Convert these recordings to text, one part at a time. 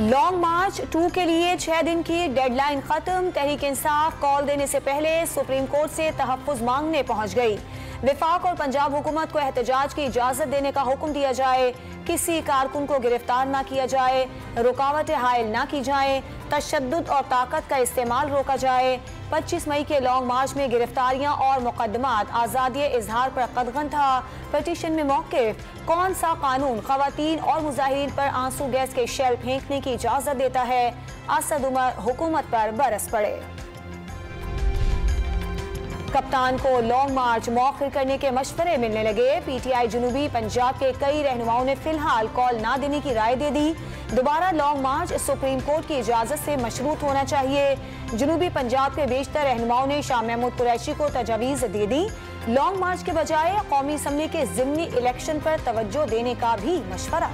Long मार्च 2 के लिए 6 दिन की डेडलाइन खत्म। तहरीक इंसाफ कॉल देने से पहले सुप्रीम कोर्ट से तहफ्फुज मांगने पहुंच गई। विफाक और पंजाब हुकूमत को एहतजाज की इजाजत देने का हुक्म दिया जाए, किसी कारकुन को गिरफ्तार न किया जाए, रुकावटें हायल न की जाए, तशद्दुद और ताकत का इस्तेमाल रोका जाए। 25 मई के लॉन्ग मार्च में गिरफ्तारियां और मुकदमात आज़ादी इजहार पर कदगन था। पटिशन में मौक़िफ़, कौन सा कानून ख़वातीन और मुजाहिरीन पर आंसू गैस के शेल फेंकने की इजाज़त देता है? असद उमर हुकूमत पर बरस पड़े। कप्तान को लॉन्ग मार्च मौखिर करने के मशवरे मिलने लगे। पीटीआई जनूबी पंजाब के कई रहनुमाओं ने फिलहाल कॉल ना देने की राय दे दी। दोबारा लॉन्ग मार्च सुप्रीम कोर्ट की इजाजत से मशरूत होना चाहिए। जनूबी पंजाब के बेशतर रहनुमाओं ने शाह महमूद कुरैशी को तजवीज़ दे दी। लॉन्ग मार्च के बजाय कौमी असम्बली के ज़िमनी इलेक्शन पर तवज्जो देने का भी मशवरा।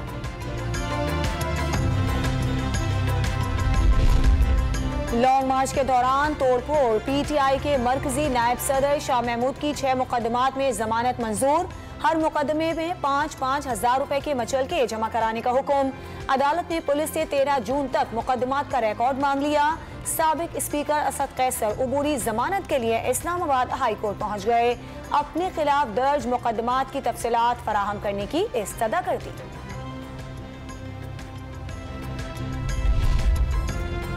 लॉन्ग मार्च के दौरान तोड़फोड़, पीटीआई के मरकजी नायब सदर शाह महमूद की 6 मुकदमात में जमानत मंजूर। हर मुकदमे में 5-5 हजार रुपए के मचलके जमा कराने का हुक्म। अदालत ने पुलिस से 13 जून तक मुकदमात का रिकॉर्ड मांग लिया। साबिक स्पीकर असद कैसर उबूरी जमानत के लिए इस्लामाबाद हाई कोर्ट पहुंच गए। अपने खिलाफ दर्ज मुकदमात की तफसीलात फराहम करने की इस्तदा कर दी।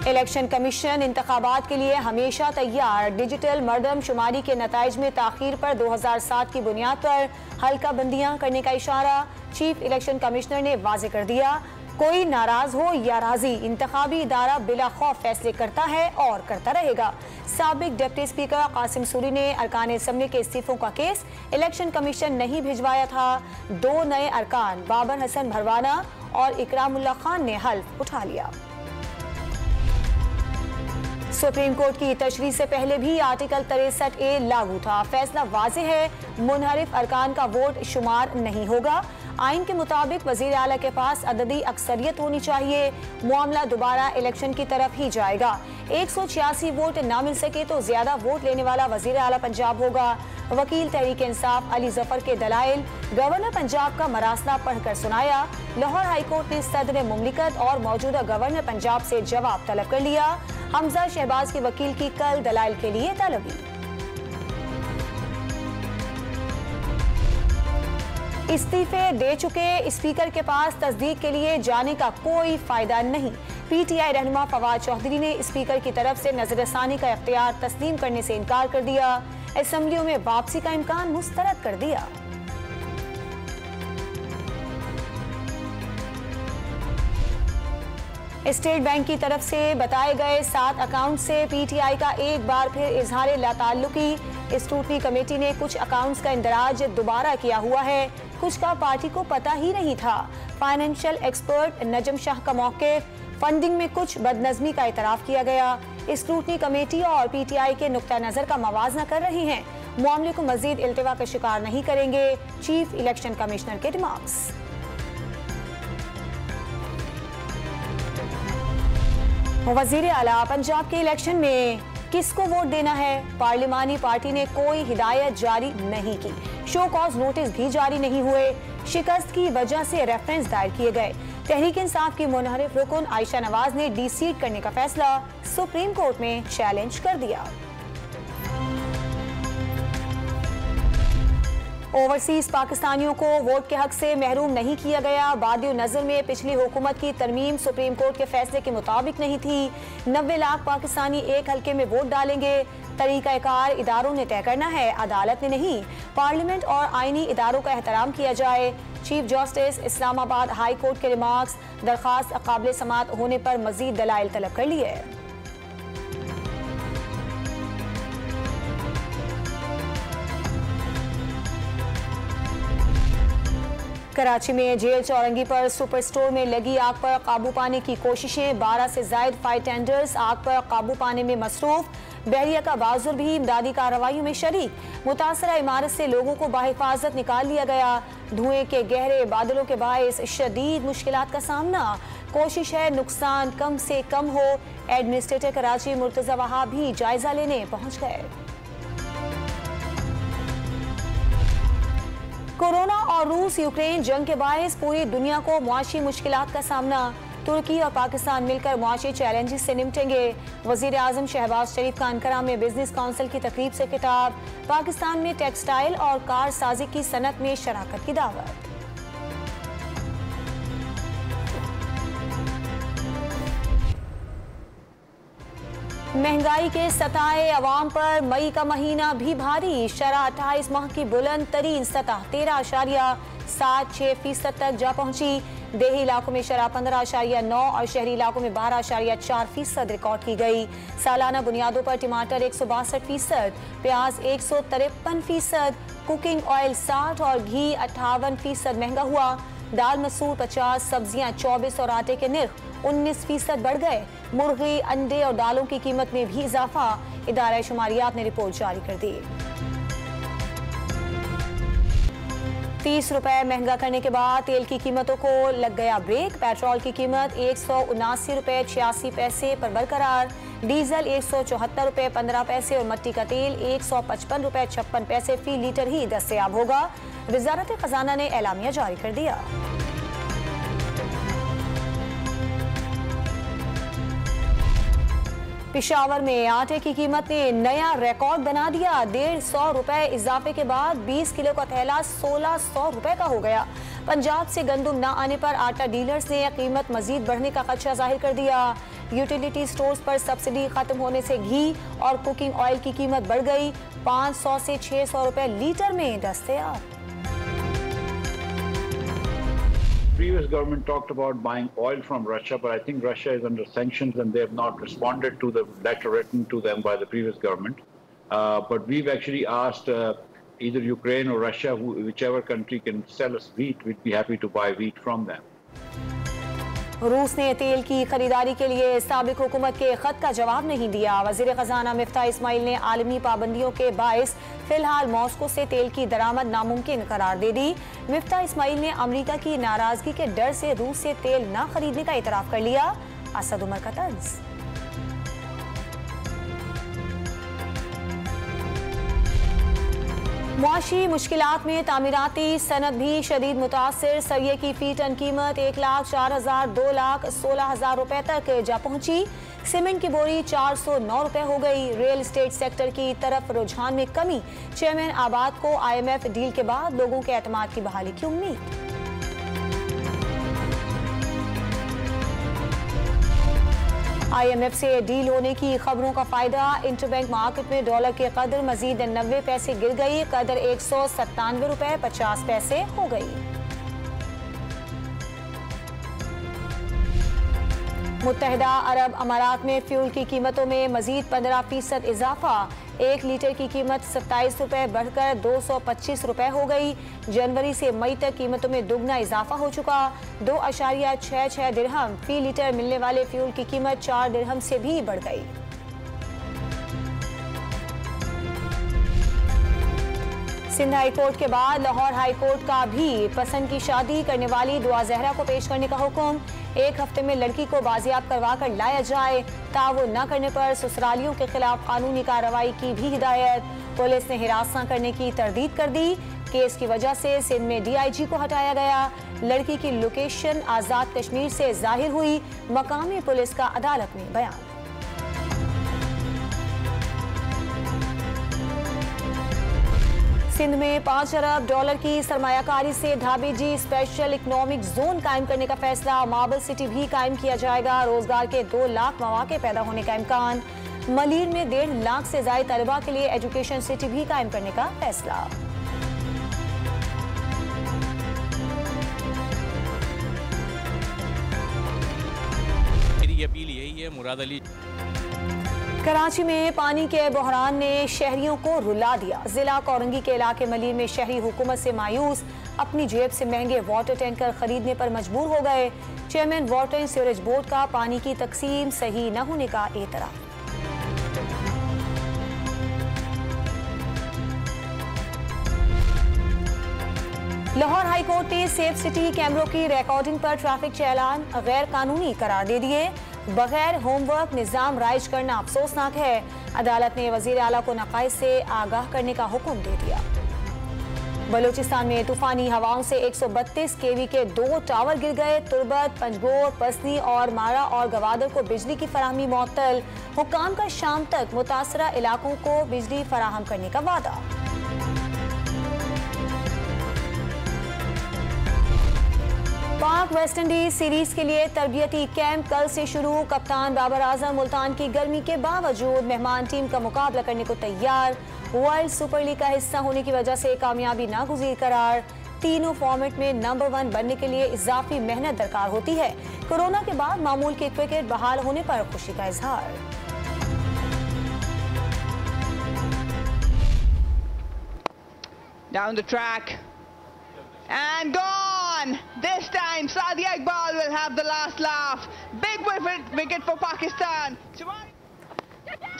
इलेक्शन कमीशन इंतखाबात के लिए हमेशा तैयार। डिजिटल मरदमशुमारी के नताइज में ताखीर पर 2007 की बुनियाद पर हल्का बंदियां करने का इशारा। चीफ इलेक्शन कमिश्नर ने वाजे कर दिया, कोई नाराज हो या राजी, इंतखाबी इदारा बिला खौफ फैसले करता है और करता रहेगा। साबिक डिप्टी स्पीकर कासिम सूरी ने अरकान असम्बली के इस्तीफों का केस इलेक्शन कमीशन नहीं भिजवाया था। 2 नए अरकान बाबर हसन भरवाना और इकरामुल्लाह खान ने हल्फ उठा लिया। सुप्रीम कोर्ट की तशरीह से पहले भी आर्टिकल 63A लागू था। फैसला वाज़ेह है, मुनहरिफ अरकान का वोट शुमार नहीं होगा। आइन के मुताबिक वज़ीर आला के पास अददी अक्सरियत होनी चाहिए। मामला दोबारा इलेक्शन की तरफ ही जाएगा। 186 वोट ना मिल सके तो ज्यादा वोट लेने वाला वज़ीर आला पंजाब होगा। वकील तहरीक इंसाफ अली जफर के दलाइल गवर्नर पंजाब का मरासला पढ़कर सुनाया। लाहौर हाईकोर्ट ने सदर मुमलिकत और मौजूदा गवर्नर पंजाब से जवाब तलब कर लिया। हमजा शहबाज के वकील की कल दलाइल के लिए तलबी। इस्तीफे दे चुके स्पीकर के पास तस्दीक के लिए जाने का कोई फायदा नहीं। पीटीआई रहनुमा फवाद चौधरी ने स्पीकर की तरफ से नजरसानी का इख्तियार तस्लीम करने से इनकार कर दिया। असेंबलियों में वापसी का इम्कान मुस्तरद कर दिया। स्टेट बैंक की तरफ से बताए गए 7 अकाउंट से पीटीआई का एक बार फिर इजहार लाताल्लुकी। स्क्रूटनी कमेटी ने कुछ अकाउंट्स का इंदराज दोबारा किया हुआ है, कुछ का पार्टी को पता ही नहीं था। फाइनेंशियल एक्सपर्ट नजम शाह का मौक़िफ़, फंडिंग में कुछ बदनज़मी का इतराफ़ किया गया। स्क्रूटनी कमेटी और पीटीआई के नुक्ता नज़र का मवाजना कर रही हैं, मामले को मज़ीद इल्तिवा का शिकार नहीं करेंगे। चीफ इलेक्शन कमिश्नर के रिमार्क्स। वज़ीर आला पंजाब के इलेक्शन में किसको वोट देना है? पार्लिमानी पार्टी ने कोई हिदायत जारी नहीं की। शो कॉज नोटिस भी जारी नहीं हुए। शिकस्त की वजह से रेफरेंस दायर किए गए। तहरीक इंसाफ की मुनहरिफ रुकन आयशा नवाज ने डिसीट करने का फैसला सुप्रीम कोर्ट में चैलेंज कर दिया। ओवरसीज पाकिस्तानियों को वोट के हक से महरूम नहीं किया गया। बादियो नजर में पिछली हुकूमत की तरमीम सुप्रीम कोर्ट के फैसले के मुताबिक नहीं थी। 90 लाख पाकिस्तानी एक हल्के में वोट डालेंगे। तरीकाकार इदारों ने तय करना है, अदालत ने नहीं। पार्लियामेंट और आईनी इदारों का एहतराम किया जाए। Chief justice Islamabad high court के रिमार्क्स। दरख्वास्त काबिल समात होने पर मजीद दलाइल तलब कर लिए। कराची में जेल चौरंगी पर सुपर स्टोर में लगी आग पर काबू पाने की कोशिशें। 12 से ज्यादा फायर टेंडर्स आग पर काबू पाने में मसरूफ। बहरिया का बाजुर भी इमदादी कार्रवाइयों में शरीक। मुतासरा इमारत से लोगों को बाहिफाजत निकाल लिया गया। धुएं के गहरे बादलों के बायस शदीद मुश्किलात का सामना। कोशिश है नुकसान कम से कम हो। एडमिनिस्ट्रेटर कराची मुर्तजा वहाब भी जायजा लेने पहुंच गए। कोरोना और रूस यूक्रेन जंग के बायस पूरी दुनिया को मुआशी मुश्किलात का सामना। तुर्की और पाकिस्तान मिलकर मुआशी चैलेंजेस से निपटेंगे। वजीर आजम शहबाज शरीफ का अंकारा में बिजनेस काउंसिल की तकरीब से खिताब। पाकिस्तान में टेक्सटाइल और कार साजी की सनत में शराकत की दावत। महंगाई के सताए अवाम पर मई का महीना भी भारी। शरह 28 माह की बुलंद तरीन सतह 13.76% तक जा पहुंची। देही इलाकों में शरह 15.9 और शहरी इलाकों में 12.4% रिकॉर्ड की गई। सालाना बुनियादों पर टमाटर 162%, प्याज 153%, कुकिंग ऑयल 60 और घी 58% महंगा हुआ। दाल मसूर 50, सब्जियां 24 और आटे के निर्ख 19% बढ़ गए। मुर्गी, अंडे और दालों की कीमत में भी इजाफा। इदारा शुमारियात ने रिपोर्ट जारी कर दी। 30 रुपए महंगा करने के बाद तेल की कीमतों को लग गया ब्रेक। पेट्रोल की कीमत 179 रुपए 86 पैसे पर बरकरार। डीजल 174 रुपए 15 पैसे और मट्टी का तेल 155 रुपए 56 पैसे फी लीटर ही दस्तयाब होगा। वजारत खजाना ने एलामिया जारी कर दिया। पिशावर में आटे की कीमत ने नया रिकॉर्ड बना दिया। 150 रुपए इजाफे के बाद 20 किलो का थैला 1600 रुपए का हो गया। पंजाब से गंदुम न आने पर आटा डीलर्स ने कीमत मजीद बढ़ने का खदशा जाहिर कर दिया। यूटिलिटी स्टोर्स पर सब्सिडी खत्म होने से घी और कुकिंग ऑयल की कीमत बढ़ गई। 500 से 600 रुपए लीटर में दस्तयाब। Previous government talked about buying oil from Russia, but I think Russia is under sanctions and they have not responded to the letter written to them by the previous government. But we've actually asked either Ukraine or Russia, whichever country can sell us wheat, we'd be happy to buy wheat from them. रूस ने तेल की खरीदारी के लिए साबिक हुकूमत के खत का जवाब नहीं दिया। वजीर खजाना मिफ्ता इस्माइल ने आलमी पाबंदियों के बायस फिलहाल मॉस्को से तेल की दरामद नामुमकिन करार दे दी। मिफ्ता इस्माइल ने अमेरिका की नाराजगी के डर से रूस से तेल न खरीदने का इतराफ कर लिया। असद उमर का तंज। मुआशी मुश्किलात में तामीराती सनत भी शदीद मुतासिर। सरिये की फी टन कीमत 1,04,000 2,16,000 रुपए तक जा पहुंची। सीमेंट की बोरी 409 रुपए हो गई। रियल एस्टेट सेक्टर की तरफ रुझान में कमी। चेयरमैन आबाद को IMF डील के बाद लोगों के एतमाद की बहाली की उम्मीद। IMF से डील होने की खबरों का फायदा। इंटरबैंक मार्केट में डॉलर की कदर मजीद 90 पैसे गिर गई। कदर 197 रुपए 50 पैसे हो गई। मुत्तहिदा अरब अमारात में फ्यूल की कीमतों में मजीद 15% इजाफा। 1 लीटर की कीमत 27 रुपए बढ़कर 225 रुपए हो गई। जनवरी से मई तक कीमतों में दुगना इजाफा हो चुका। 2.66 दिरहम फी लीटर मिलने वाले फ्यूल की कीमत 4 दिरहम से भी बढ़ गई। सिंध हाई कोर्ट के बाद लाहौर हाई कोर्ट का भी पसंद की शादी करने वाली दुआ जहरा को पेश करने का हुक्म। 1 हफ्ते में लड़की को बाजियाब करवा कर लाया जाए। ताउन न करने पर ससुरालियों के खिलाफ कानूनी कार्रवाई की भी हिदायत। पुलिस ने हिरासत करने की तरदीद कर दी। केस की वजह से सिंध में DIG को हटाया गया। लड़की की लोकेशन आजाद कश्मीर से जाहिर हुई। मकामी पुलिस का अदालत में बयान। सिंध में 5 अरब डॉलर की सरमायाकारी से ढाबी जी स्पेशल इकोनॉमिक जोन कायम करने का फैसला। मार्बल सिटी भी कायम किया जाएगा। रोजगार के 2 लाख मौके पैदा होने का इम्कान। मलीर में 1.5 लाख से ज्यादा तलबा के लिए एजुकेशन सिटी भी कायम करने का फैसला। मेरी अपील यही है, मुराद अली। कराची में पानी के बहरान ने शहरियों को रुला दिया। जिला कोरंगी के इलाके मलीर में शहरी हुकूमत से मायूस। अपनी जेब से महंगे वाटर टैंकर खरीदने पर मजबूर हो गए। Chairman water and sewerage board का पानी की तकसीम सही न होने का एतराफ। लाहौर हाई कोर्ट ने सेफ सिटी कैमरों की रिकॉर्डिंग पर ट्रैफिक चालान गैर कानूनी करार दे दिए। बगैर होमवर्क निजाम राइज करना अफसोसनाक है। अदालत ने वजीर आला को नकाइज से आगाह करने का हुक्म दे दिया। बलूचिस्तान में तूफानी हवाओं से 132 केवी के 2 टावर गिर गए। तुर्बत, पंजगोर, पसनी और मारा और गवादर को बिजली की फराहमी मुअत्तल। हुक्काम का शाम तक मुतासरा इलाकों को बिजली फराहम करने का वादा। पाक वेस्ट इंडीज सीरीज के लिए तरबियती कैंप कल से शुरू। कप्तान बाबर आजम मुल्तान की गर्मी के बावजूद मेहमान टीम का मुकाबला करने को तैयार। वर्ल्ड सुपर लीग का हिस्सा होने की वजह से कामयाबी नागुज़ीर करार। तीनों फॉर्मेट में नंबर 1 बनने के लिए इजाफी मेहनत दरकार होती है। कोरोना के बाद मामूल के क्रिकेट बहाल होने पर खुशी का इजहार। Down the track and gone. This time Sadia Iqbal will have the last laugh. Big wicket for Pakistan.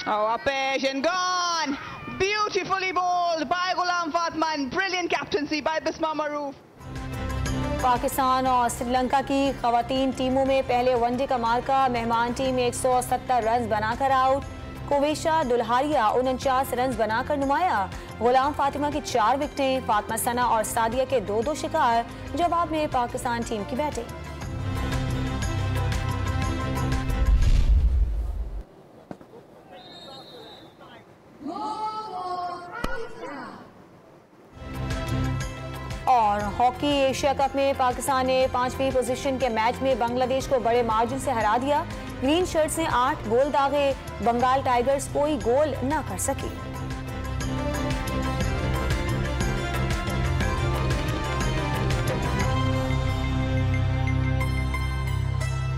Oh, up edge and gone. Beautifully bowled by Ghulam Fatman. Brilliant captaincy by Bisma Maroof. Pakistan और श्रीलंका की खवातीन टीमों में पहले one day का मार्का। मेहमान team 170 run बनाकर out. कोवेशा दुल्हारिया 49 run बनाकर नुमाया। गुलाम फातिमा की 4 विकेटें। फातिमा सना और सादिया के 2-2 शिकार। जवाब में पाकिस्तान टीम की बैटिंग। और हॉकी एशिया कप में पाकिस्तान ने 5वीं पोजीशन के मैच में बांग्लादेश को बड़े मार्जिन से हरा दिया। ग्रीन शर्ट्स ने 8 गोल दागे। बंगाल टाइगर्स कोई गोल न कर सकी।